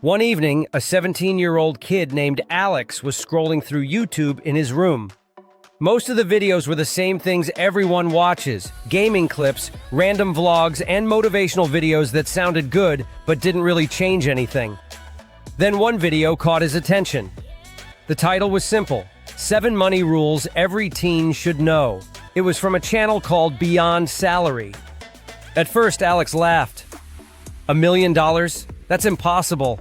One evening, a 17-year-old kid named Alex was scrolling through YouTube in his room. Most of the videos were the same things everyone watches: gaming clips, random vlogs, and motivational videos that sounded good but didn't really change anything. Then one video caught his attention. The title was simple: 7 Money Rules Every Teen Should Know. It was from a channel called Beyond Salary. At first, Alex laughed. $1 million? That's impossible.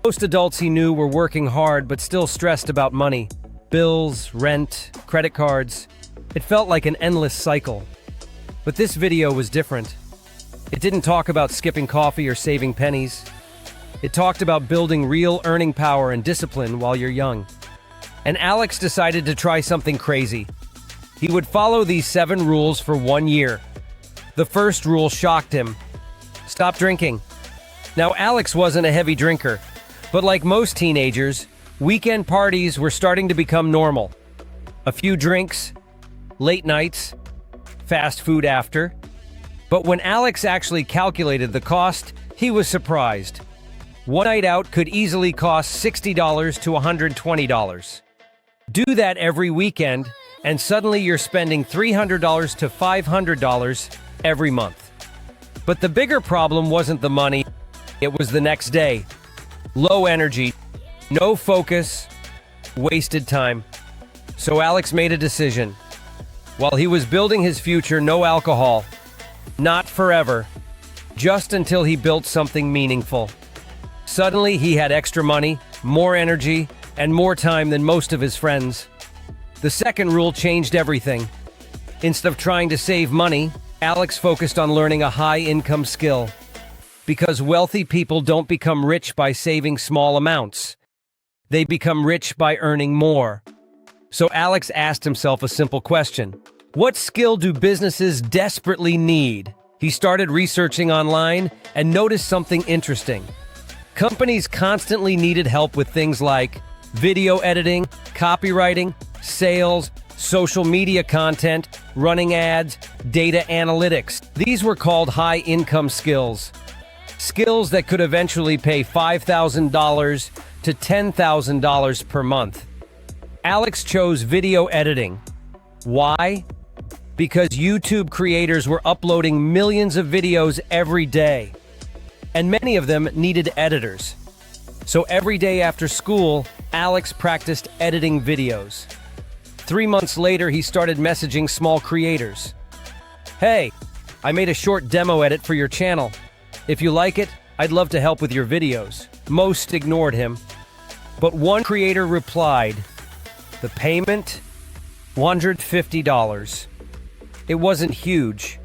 Most adults he knew were working hard but still stressed about money. Bills, rent, credit cards. It felt like an endless cycle. But this video was different. It didn't talk about skipping coffee or saving pennies. It talked about building real earning power and discipline while you're young. And Alex decided to try something crazy. He would follow these 7 rules for 1 year. The first rule shocked him: stop drinking. Now, Alex wasn't a heavy drinker, but like most teenagers, weekend parties were starting to become normal. A few drinks, late nights, fast food after. But when Alex actually calculated the cost, he was surprised. One night out could easily cost $60 to $120. Do that every weekend, and suddenly you're spending $300 to $500 every month. But the bigger problem wasn't the money, it was the next day. Low energy, no focus, wasted time. So Alex made a decision. While he was building his future, no alcohol. Not forever. Just until he built something meaningful. Suddenly, he had extra money, more energy, and more time than most of his friends. The second rule changed everything. Instead of trying to save money, Alex focused on learning a high-income skill. Because wealthy people don't become rich by saving small amounts. They become rich by earning more. So Alex asked himself a simple question: what skill do businesses desperately need? He started researching online and noticed something interesting. Companies constantly needed help with things like video editing, copywriting, sales, social media content, running ads, data analytics. These were called high-income skills. Skills that could eventually pay $5,000 to $10,000 per month. Alex chose video editing. Why? Because YouTube creators were uploading millions of videos every day, and many of them needed editors. So every day after school, Alex practiced editing videos. 3 months later, he started messaging small creators. "Hey, I made a short demo edit for your channel. If you like it, I'd love to help with your videos." Most ignored him, but one creator replied. The payment? $150. It wasn't huge,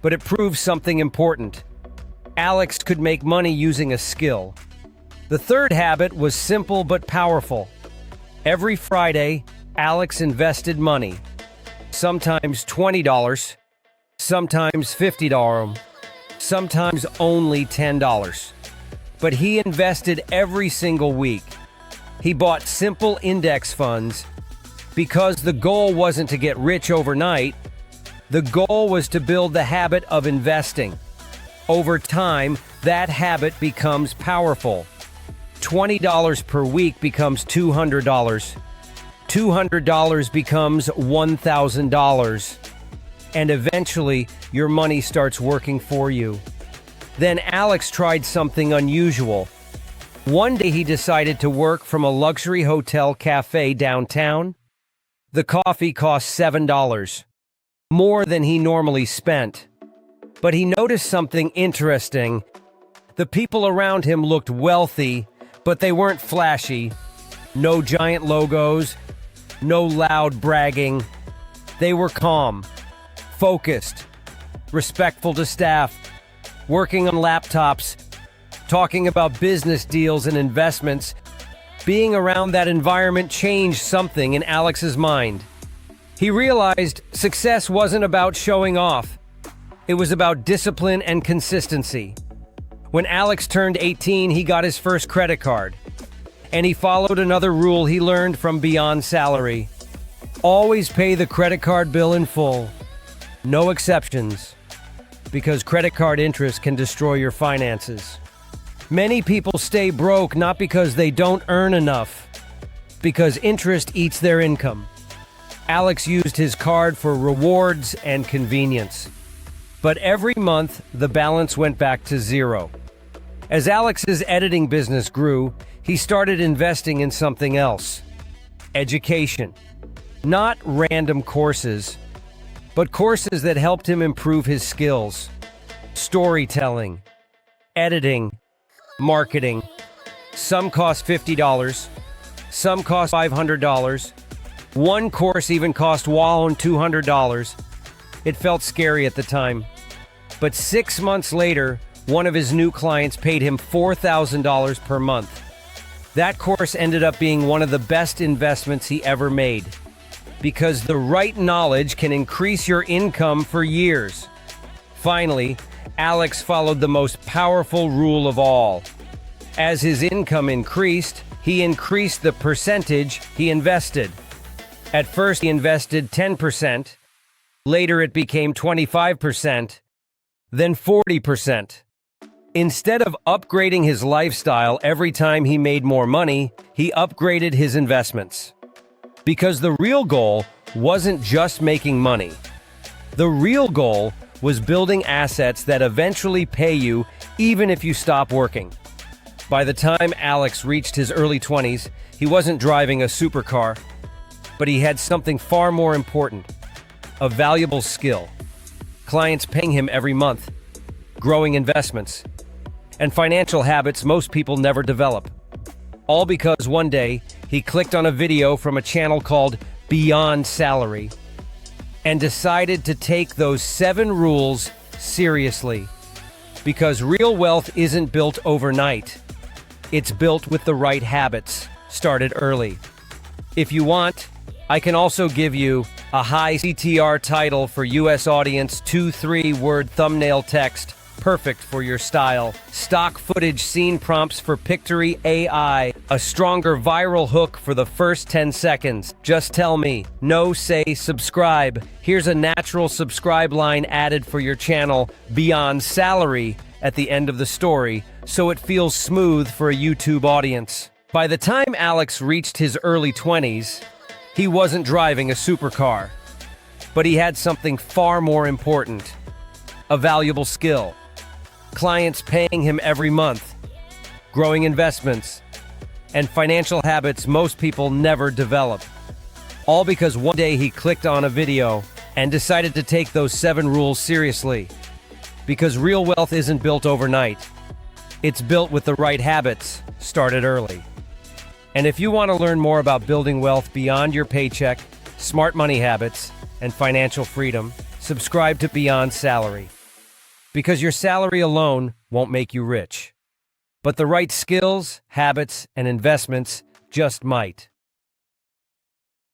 but it proved something important. Alex could make money using a skill. The third habit was simple but powerful. Every Friday, Alex invested money. Sometimes $20, sometimes $50, sometimes only $10. But he invested every single week. He bought simple index funds because the goal wasn't to get rich overnight. The goal was to build the habit of investing. Over time, that habit becomes powerful. $20 per week becomes $200. $200 becomes $1,000. And eventually, your money starts working for you. Then Alex tried something unusual. One day he decided to work from a luxury hotel cafe downtown. The coffee cost $7, more than he normally spent. But he noticed something interesting. The people around him looked wealthy, but they weren't flashy. No giant logos, no loud bragging. They were calm, focused, respectful to staff, working on laptops, talking about business deals and investments. Being around that environment changed something in Alex's mind. He realized success wasn't about showing off. It was about discipline and consistency. When Alex turned 18, he got his first credit card. And he followed another rule he learned from Beyond Salary. Always pay the credit card bill in full. No exceptions. Because credit card interest can destroy your finances. Many people stay broke not because they don't earn enough, because interest eats their income. Alex used his card for rewards and convenience. But every month, the balance went back to zero. As Alex's editing business grew, he started investing in something else. Education. Not random courses, but courses that helped him improve his skills. Storytelling, editing, marketing. Some cost $50, some cost $500. One course even cost whopping $200. It felt scary at the time. But 6 months later, one of his new clients paid him $4,000 per month. That course ended up being one of the best investments he ever made. Because the right knowledge can increase your income for years. Finally, Alex followed the most powerful rule of all. As his income increased, he increased the percentage he invested. At first, he invested 10%. Later, it became 25%. Then 40%. Instead of upgrading his lifestyle every time he made more money, he upgraded his investments. Because the real goal wasn't just making money. The real goal was building assets that eventually pay you even if you stop working. By the time Alex reached his early 20s, he wasn't driving a supercar, but he had something far more important, a valuable skill. Clients paying him every month, growing investments, and financial habits most people never develop. All because one day, he clicked on a video from a channel called Beyond Salary and decided to take those 7 rules seriously. Because real wealth isn't built overnight. It's built with the right habits, started early. If you want, I can also give you a high CTR title for US audience 2-3 word thumbnail text, perfect for your style. Stock footage scene prompts for Pictory AI, a stronger viral hook for the first 10 seconds. Just tell me, no say subscribe. Here's a natural subscribe line added for your channel, Beyond Salary, at the end of the story, so it feels smooth for a YouTube audience. By the time Alex reached his early 20s, he wasn't driving a supercar, but he had something far more important, a valuable skill. Clients paying him every month, growing investments, and financial habits most people never develop. All because one day he clicked on a video and decided to take those 7 rules seriously. Because real wealth isn't built overnight. It's built with the right habits, started early. And if you want to learn more about building wealth beyond your paycheck, smart money habits, and financial freedom, subscribe to Beyond Salary. Because your salary alone won't make you rich. But the right skills, habits, and investments just might.